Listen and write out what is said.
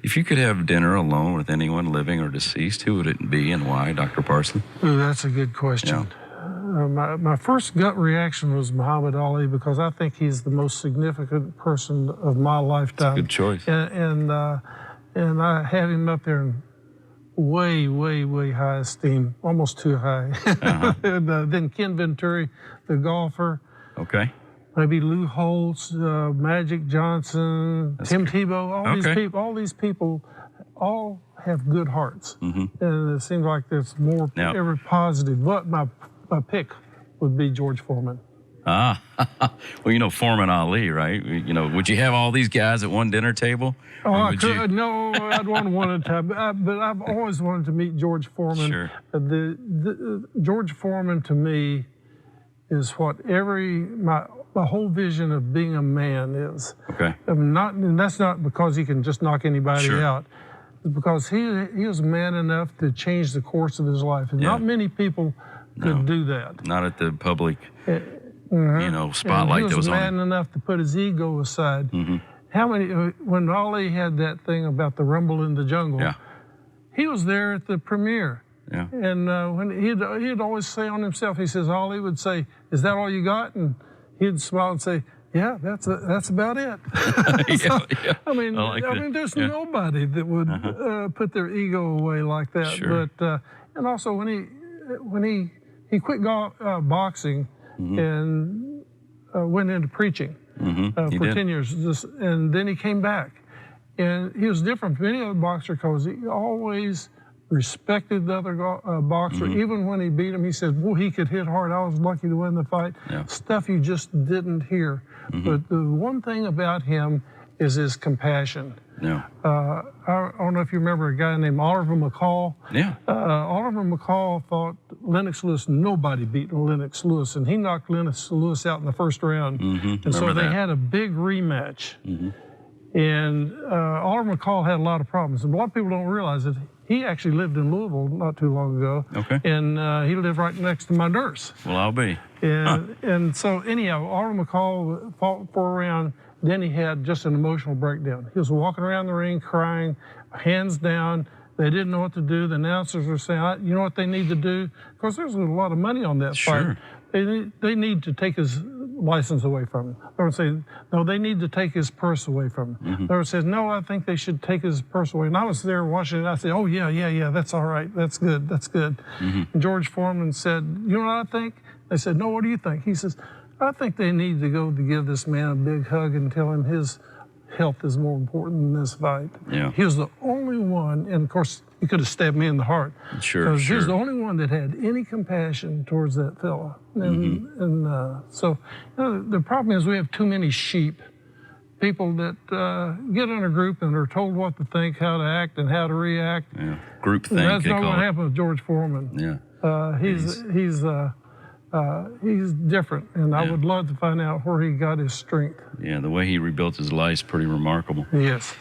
If you could have dinner alone with anyone living or deceased, who would it be and why, Dr. Parsley? Ooh, that's a good question. Yeah. My first gut reaction was Muhammad Ali, because I think he's the most significant person of my lifetime. That's a good choice. And I have him up there in way, way, way high esteem, almost too high. And then Ken Venturi, the golfer. Okay. Maybe Lou Holtz, Magic Johnson, Tim Tebow, all these people all have good hearts. And it seems like there's more every positive. But my pick would be George Foreman. Well, you know Foreman Ali, right? You know, would you have all these guys at one dinner table? Oh, I could. No, I'd want one at a time. But I've always wanted to meet George Foreman. Sure. George Foreman to me is what my whole vision of being a man is. Okay. And that's not because he can just knock anybody out. It's because he was man enough to change the course of his life. And not many people could do that. Not at the public, you know, spotlight that was on him. He was man enough to put his ego aside. How many, when Ali had that thing about the rumble in the jungle, he was there at the premiere. And when he'd always say on himself, he says, Ali would say, "Is that all you got?" And he'd smile and say, "Yeah, that's about it." I mean, there's nobody that would put their ego away like that. But and also when he quit boxing and went into preaching for 10 years, and then he came back, and he was different from any other boxer because he always respected the other boxer. Even when he beat him, he said, "Well, he could hit hard. I was lucky to win the fight." Stuff you just didn't hear. But the one thing about him is his compassion. I don't know if you remember a guy named Oliver McCall. Oliver McCall thought Lennox Lewis, nobody beat Lennox Lewis, and he knocked Lennox Lewis out in the first round. And so they had a big rematch. And Oliver McCall had a lot of problems. And a lot of people don't realize it. He actually lived in Louisville not too long ago. And he lived right next to my nurse. Well, I'll be. And so anyhow, Oliver McCall fought for a round. Then he had just an emotional breakdown. He was walking around the ring crying, hands down. They didn't know what to do. The announcers were saying, "You know what they need to do?" Because there's a lot of money on that fight. They need to take his license away from him. They would say, "No, they need to take his purse away from him." They would say, "No, I think they should take his purse away." And I was there watching it. I said, "Oh, yeah, that's all right. That's good, that's good." And George Foreman said, "You know what I think?" They said, "No, what do you think?" He says, "I think they need to go to give this man a big hug and tell him his health is more important than this fight." He was the only one, and of course, he could have stabbed me in the heart. Because he was the only one that had any compassion towards that fella. And so the problem is we have too many sheep, people that get in a group and are told what to think, how to act, and how to react. Group think. That's not what happened with George Foreman. He's different, and I would love to find out where he got his strength. The way he rebuilt his life is pretty remarkable. Yes.